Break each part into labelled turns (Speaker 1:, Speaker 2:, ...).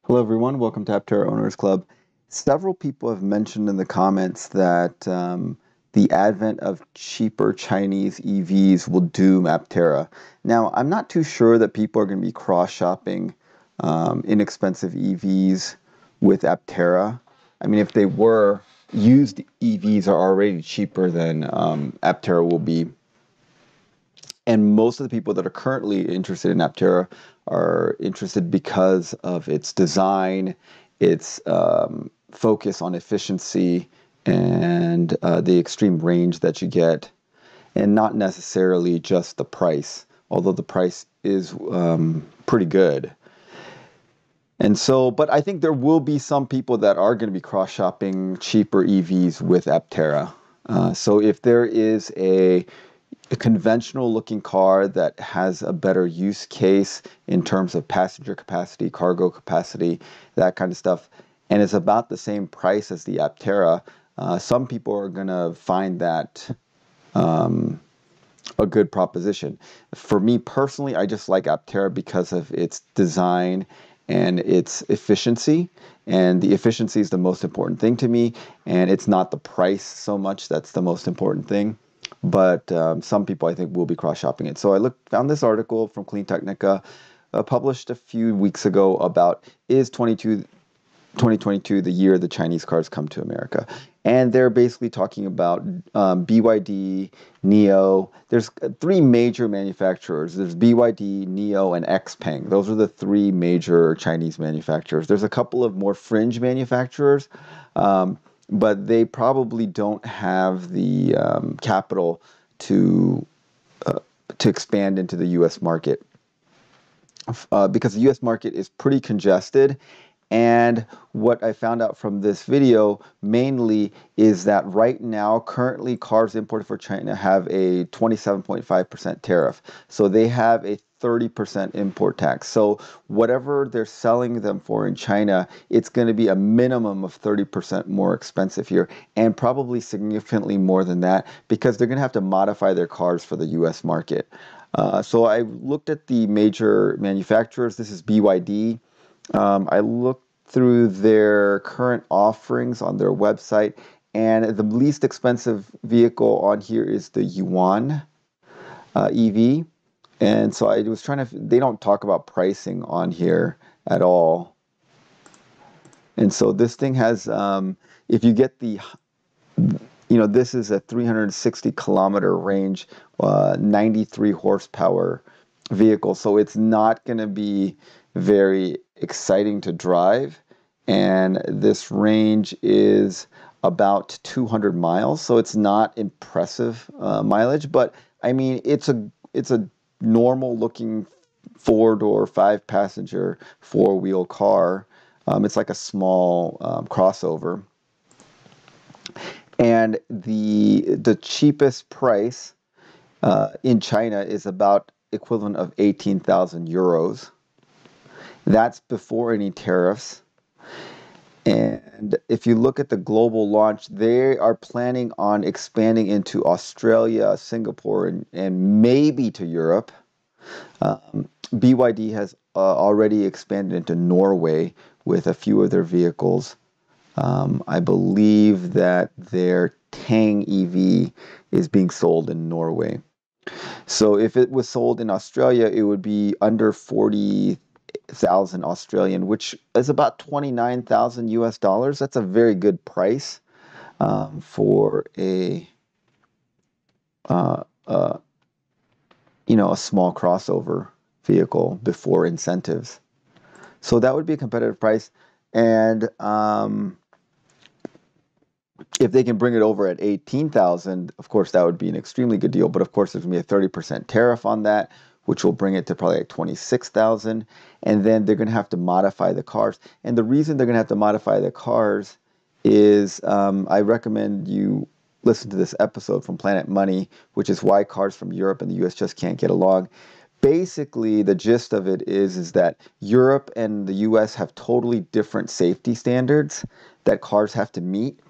Speaker 1: Hello, everyone. Welcome to Aptera Owners Club. Several people have mentioned in the comments that the advent of cheaper Chinese EVs will doom Aptera. Now, I'm not too sure that people are going to be cross-shopping inexpensive EVs with Aptera. I mean, if they were, used EVs are already cheaper than Aptera will be. And most of the people that are currently interested in Aptera are interested because of its design, its focus on efficiency, and the extreme range that you get, and not necessarily just the price, although the price is pretty good. And so, but I think there will be some people that are going to be cross-shopping cheaper EVs with Aptera. So if there is a conventional looking car that has a better use case in terms of passenger capacity, cargo capacity, that kind of stuff, and it's about the same price as the Aptera, some people are going to find that a good proposition. For me personally, I just like Aptera because of its design and its efficiency. And the efficiency is the most important thing to me, and it's not the price so much that's the most important thing. But some people I think will be cross-shopping it. So found this article from Clean Technica, published a few weeks ago about is 2022 the year the Chinese cars come to America. And they're basically talking about BYD, NIO. There's three major manufacturers. There's BYD, NIO, and XPeng. Those are the three major Chinese manufacturers. There's a couple of more fringe manufacturers, but they probably don't have the capital to expand into the U.S. market because the U.S. market is pretty congested. And what I found out from this video mainly is that right now, currently, cars imported for China have a 27.5% tariff. So they have a 30% import tax. So whatever they're selling them for in China, it's going to be a minimum of 30% more expensive here, and probably significantly more than that because they're going to have to modify their cars for the US market. So I looked at the major manufacturers. This is BYD. I looked through their current offerings on their website, and the least expensive vehicle on here is the Yuan EV. And so I was trying to, they don't talk about pricing on here at all. And so this thing has, if you get the, this is a 360 kilometer range, 93 horsepower vehicle. So it's not going to be very exciting to drive. And this range is about 200 miles. So it's not impressive mileage, but I mean, it's a normal looking four-door, five-passenger, four-wheel car. It's like a small crossover. And the cheapest price in China is about equivalent of 18,000 euros. That's before any tariffs. And if you look at the global launch, they are planning on expanding into Australia, Singapore, and maybe to Europe. BYD has already expanded into Norway with a few of their vehicles. I believe that their Tang EV is being sold in Norway. So if it was sold in Australia, it would be under 40,000 Australian, which is about 29,000 US dollars. That's a very good price for a a small crossover vehicle before incentives. So that would be a competitive price. And if they can bring it over at 18,000, of course, that would be an extremely good deal. But of course, there's going to be a 30% tariff on that, which will bring it to probably like 26,000. And then they're going to have to modify the cars. And the reason they're going to have to modify the cars is I recommend you listen to this episode from Planet Money, which is why cars from Europe and the US just can't get along. Basically, the gist of it is that Europe and the US have totally different safety standards that cars have to meet.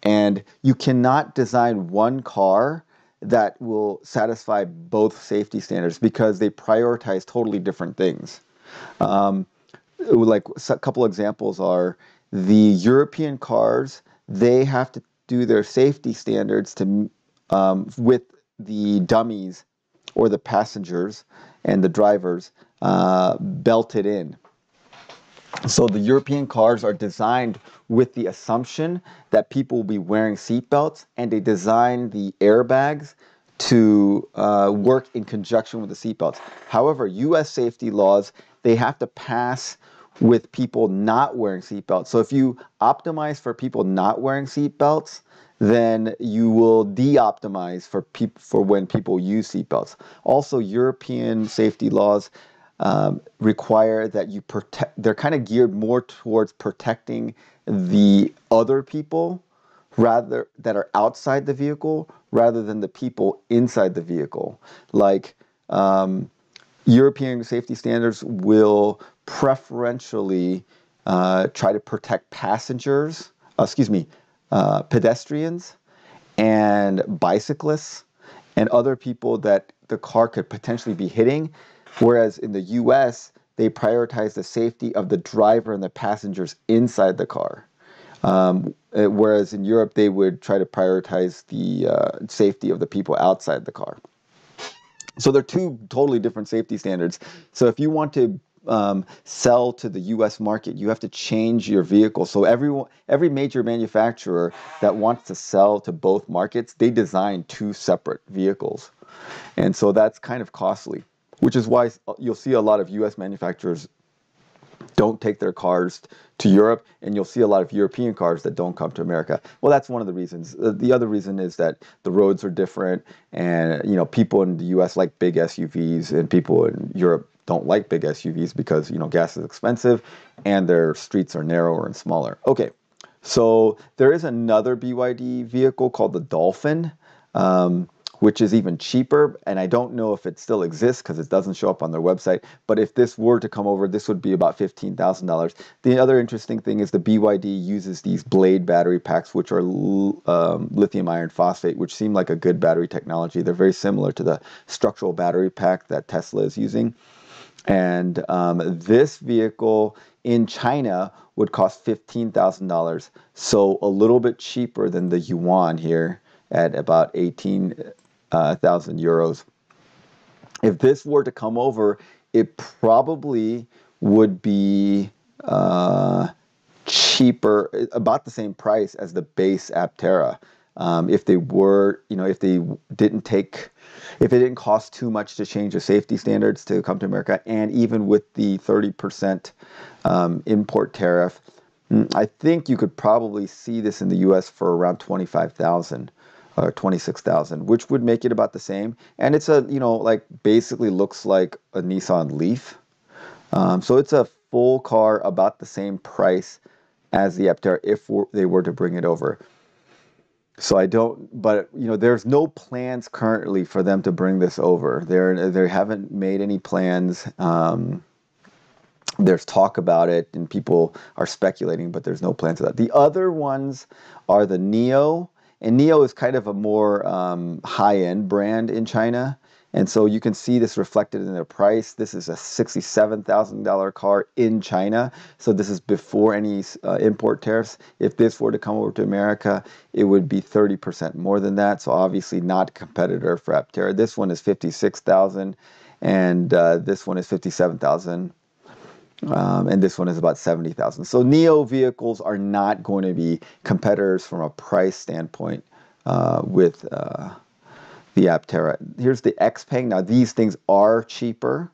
Speaker 1: And you cannot design one car that will satisfy both safety standards because they prioritize totally different things. like a couple examples are the European cars, they have to do their safety standards to with the dummies or the passengers and the drivers belted in. So the European cars are designed with the assumption that people will be wearing seatbelts, and they design the airbags to work in conjunction with the seatbelts. However, U.S. safety laws, they have to pass with people not wearing seatbelts. So if you optimize for people not wearing seatbelts, then you will de-optimize for when people use seatbelts. Also, European safety laws require that you protect, they're kind of geared more towards protecting the other people rather that are outside the vehicle rather than the people inside the vehicle. Like European safety standards will preferentially try to protect passengers, pedestrians and bicyclists and other people that the car could potentially be hitting. Whereas in the US, they prioritize the safety of the driver and the passengers inside the car. Whereas in Europe, they would try to prioritize the safety of the people outside the car. So they're two totally different safety standards. So if you want to sell to the U.S. market, you have to change your vehicle. So every major manufacturer that wants to sell to both markets, they design two separate vehicles. And so that's kind of costly, which is why you'll see a lot of U.S. manufacturers don't take their cars to Europe, and you'll see a lot of European cars that don't come to America. Well, that's one of the reasons. The other reason is that the roads are different, and people in the U.S. like big SUVs, and people in Europe don't like big SUVs because gas is expensive, and their streets are narrower and smaller. Okay, so there is another BYD vehicle called the Dolphin. Which is even cheaper, and I don't know if it still exists because it doesn't show up on their website, but if this were to come over, this would be about $15,000. The other interesting thing is the BYD uses these Blade battery packs, which are lithium iron phosphate, which seem like a good battery technology. They're very similar to the structural battery pack that Tesla is using. And this vehicle in China would cost $15,000, so a little bit cheaper than the yuan here at about 18,000 euros. If this were to come over, it probably would be cheaper, about the same price as the base Aptera. If they were, if it didn't cost too much to change the safety standards to come to America, and even with the 30% import tariff, I think you could probably see this in the U.S. for around 25,000. Or 26,000, which would make it about the same. And it's basically looks like a Nissan Leaf. So it's a full car about the same price as the Aptera if they were to bring it over. So there's no plans currently for them to bring this over. They haven't made any plans. There's talk about it, and people are speculating, but there's no plans for that. The other ones are the Neo. And Neo is kind of a more high-end brand in China. And so you can see this reflected in their price. This is a $67,000 car in China. So this is before any import tariffs. If this were to come over to America, it would be 30% more than that. So obviously not a competitor for Aptera. This one is $56,000, and this one is $57,000. And this one is about $70,000. So Neo vehicles are not going to be competitors from a price standpoint with the Aptera. Here's the Xpeng. Now these things are cheaper.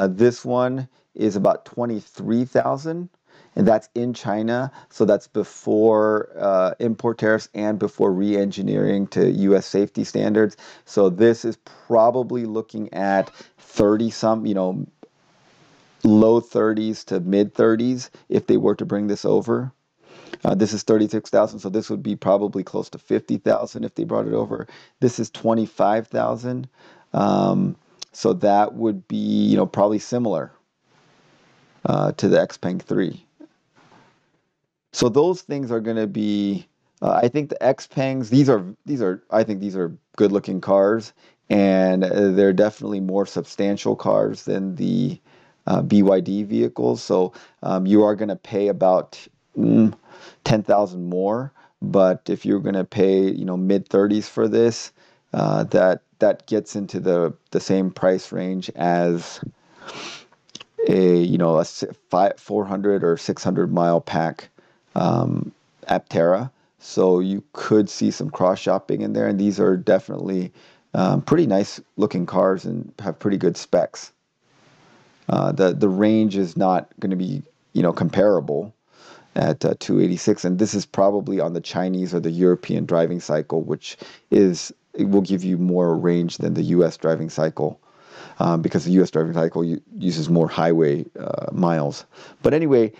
Speaker 1: This one is about $23,000, and that's in China. So that's before import tariffs and before re-engineering to U.S. safety standards. So this is probably looking at 30-some, low 30s to mid 30s if they were to bring this over. This is 36,000, so this would be probably close to 50,000 if they brought it over. This is 25,000, so that would be probably similar to the Xpeng 3. So those things are going to be. I think the Xpengs. I think these are good-looking cars, and they're definitely more substantial cars than the BYD vehicles. So you are going to pay about 10,000 more. But if you're going to pay, mid 30s for this, that gets into the same price range as a 400 or 600 mile pack Aptera. So you could see some cross shopping in there, and these are definitely pretty nice looking cars and have pretty good specs. The range is not going to be comparable at 286, and this is probably on the Chinese or the European driving cycle, which it will give you more range than the U.S. driving cycle. Because the U.S. driving cycle uses more highway miles. But anyway,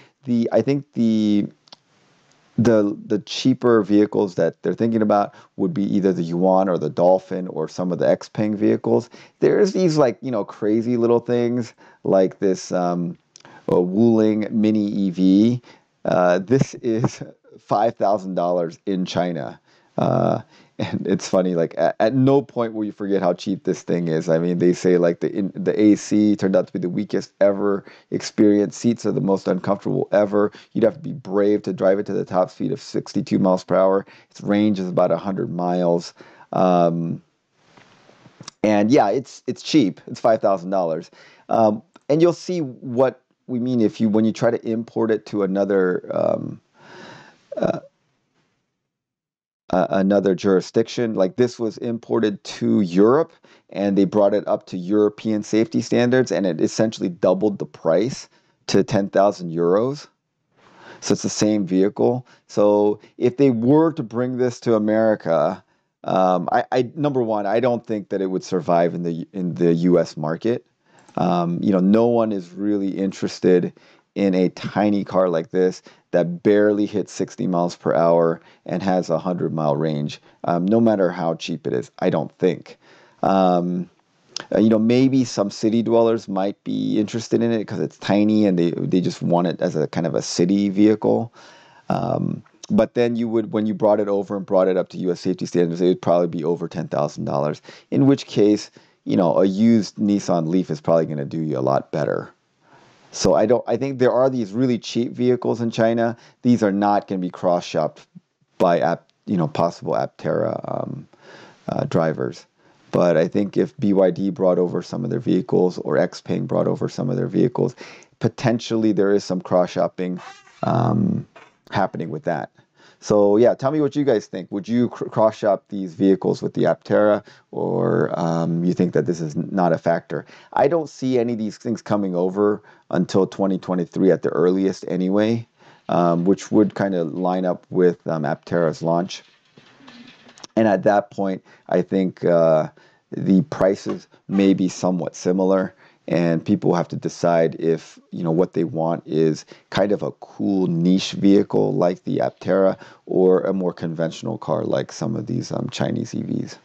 Speaker 1: I think the cheaper vehicles that they're thinking about would be either the Yuan or the Dolphin or some of the Xpeng vehicles. There's these crazy little things like this Wuling Mini EV. This is $5,000 in China. And it's funny, at no point will you forget how cheap this thing is. I mean, they say the AC turned out to be the weakest ever experienced. Seats are the most uncomfortable ever. You'd have to be brave to drive it to the top speed of 62 miles per hour. Its range is about 100 miles. And yeah, it's cheap. It's $5,000. And you'll see what we mean when you try to import it to another jurisdiction. Like this was imported to Europe and they brought it up to European safety standards and it essentially doubled the price to 10,000 euros. So it's the same vehicle. So if they were to bring this to America, number one, I don't think that it would survive in the U.S. market. No one is really interested in a tiny car like this that barely hits 60 miles per hour and has a 100-mile range, no matter how cheap it is, I don't think. Maybe some city dwellers might be interested in it because it's tiny and they just want it as a kind of a city vehicle. But then when you brought it over and brought it up to U.S. safety standards, it would probably be over $10,000, in which case, a used Nissan Leaf is probably going to do you a lot better. So I think there are these really cheap vehicles in China. These are not going to be cross-shopped by possible Aptera drivers. But I think if BYD brought over some of their vehicles or Xpeng brought over some of their vehicles, potentially there is some cross-shopping happening with that. So yeah, tell me what you guys think. Would you cross-shop these vehicles with the Aptera, or you think that this is not a factor? I don't see any of these things coming over until 2023 at the earliest anyway, which would kind of line up with Aptera's launch. And at that point, I think the prices may be somewhat similar. And people will have to decide if, what they want is kind of a cool niche vehicle like the Aptera or a more conventional car like some of these Chinese EVs.